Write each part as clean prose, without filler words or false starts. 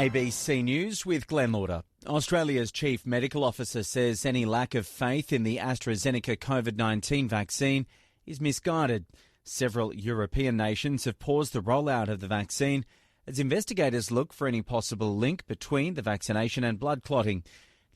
ABC News with Glenn Lauder. Australia's Chief Medical Officer says any lack of faith in the AstraZeneca COVID-19 vaccine is misguided. Several European nations have paused the rollout of the vaccine as investigators look for any possible link between the vaccination and blood clotting.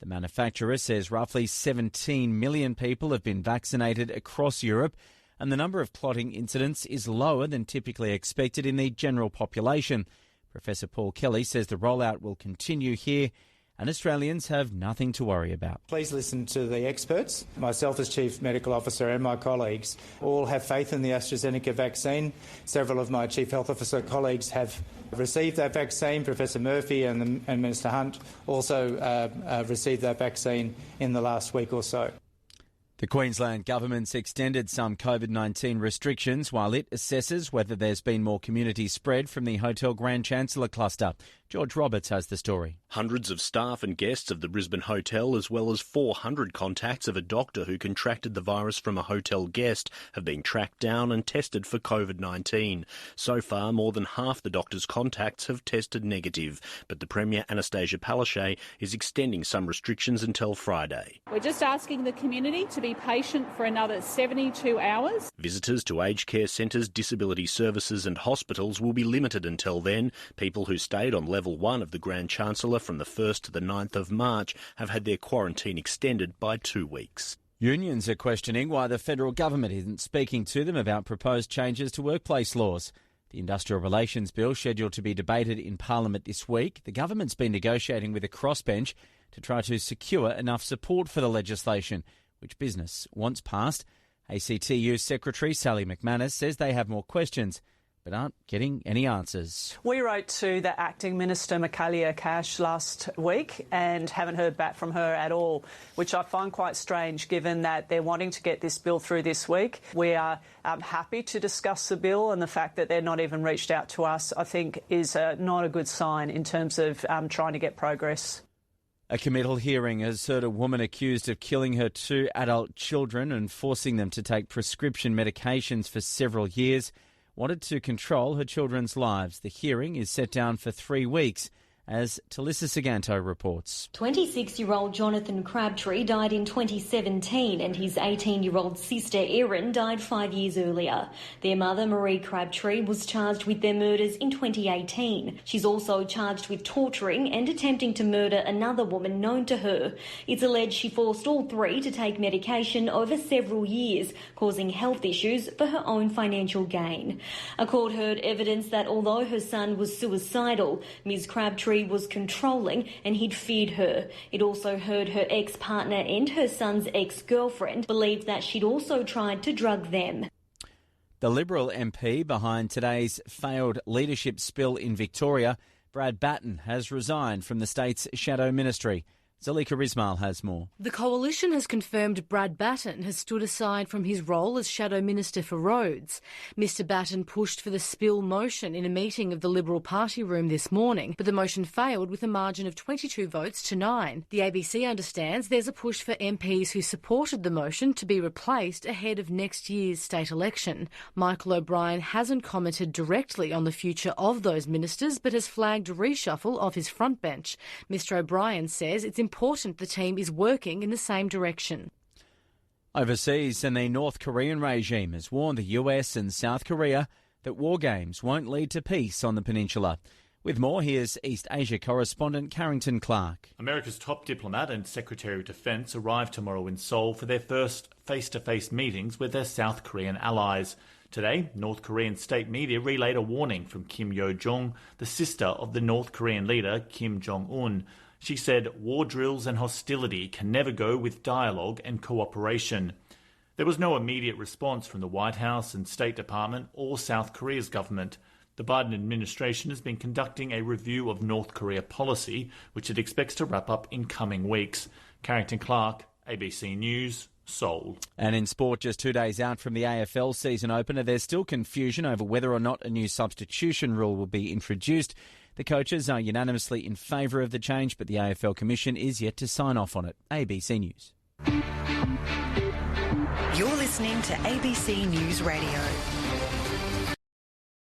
The manufacturer says roughly 17 million people have been vaccinated across Europe, and the number of clotting incidents is lower than typically expected in the general population. Professor Paul Kelly says the rollout will continue here and Australians have nothing to worry about. Please listen to the experts. Myself as Chief Medical Officer and my colleagues all have faith in the AstraZeneca vaccine. Several of my Chief Health Officer colleagues have received that vaccine. Professor Murphy and Minister Hunt also received that vaccine in the last week or so. The Queensland government's extended some COVID-19 restrictions while it assesses whether there's been more community spread from the Hotel Grand Chancellor cluster. George Roberts has the story. Hundreds of staff and guests of the Brisbane hotel, as well as 400 contacts of a doctor who contracted the virus from a hotel guest, have been tracked down and tested for COVID-19. So far, more than half the doctor's contacts have tested negative, but the Premier, Anastasia Palaszczuk, is extending some restrictions until Friday. We're just asking the community to be patient for another 72 hours. Visitors to aged care centres, disability services and hospitals will be limited until then. People who stayed on level 1 of the Grand Chancellor from the 1st to the 9th of March have had their quarantine extended by 2 weeks. Unions are questioning why the federal government isn't speaking to them about proposed changes to workplace laws. The Industrial Relations Bill, scheduled to be debated in Parliament this week, the government's been negotiating with a crossbench to try to secure enough support for the legislation, which business wants passed. ACTU Secretary Sally McManus says they have more questions but aren't getting any answers. We wrote to the Acting Minister, Michaelia Cash, last week and haven't heard back from her at all, which I find quite strange given that they're wanting to get this bill through this week. We are happy to discuss the bill, and the fact that they're not even reached out to us, I think, is not a good sign in terms of trying to get progress. A committal hearing has heard a woman accused of killing her 2 adult children and forcing them to take prescription medications for several years wanted to control her children's lives. The hearing is set down for 3 weeks, as Talissa Saganto reports. 26-year-old Jonathan Crabtree died in 2017 and his 18-year-old sister Erin died 5 years earlier. Their mother, Marie Crabtree, was charged with their murders in 2018. She's also charged with torturing and attempting to murder another woman known to her. It's alleged she forced all 3 to take medication over several years, causing health issues for her own financial gain. A court heard evidence that although her son was suicidal, Ms. Crabtree was controlling and he'd feared her. It also heard her ex-partner and her son's ex-girlfriend believed that she'd also tried to drug them. The Liberal MP behind today's failed leadership spill in Victoria, Brad Batten, has resigned from the state's shadow ministry. Zalika Ismail has more. The coalition has confirmed Brad Batten has stood aside from his role as Shadow Minister for Roads. Mr Batten pushed for the spill motion in a meeting of the Liberal Party room this morning, but the motion failed with a margin of 22 votes to 9. The ABC understands there's a push for MPs who supported the motion to be replaced ahead of next year's state election. Michael O'Brien hasn't commented directly on the future of those ministers, but has flagged a reshuffle of his front bench. Mr O'Brien says it's important the team is working in the same direction. Overseas, and the North Korean regime has warned the US and South Korea that war games won't lead to peace on the peninsula. With more, here's East Asia correspondent Carrington Clark. America's top diplomat and Secretary of Defense arrive tomorrow in Seoul for their first face-to-face meetings with their South Korean allies. Today, North Korean state media relayed a warning from Kim Yo-jong, the sister of the North Korean leader Kim Jong-un. She said war drills and hostility can never go with dialogue and cooperation. There was no immediate response from the White House and State Department or South Korea's government. The Biden administration has been conducting a review of North Korea policy, which it expects to wrap up in coming weeks. Carrington Clark, ABC News, Seoul. And in sport, just 2 days out from the AFL season opener, there's still confusion over whether or not a new substitution rule will be introduced. The coaches are unanimously in favour of the change, but the AFL Commission is yet to sign off on it. ABC News. You're listening to ABC News Radio.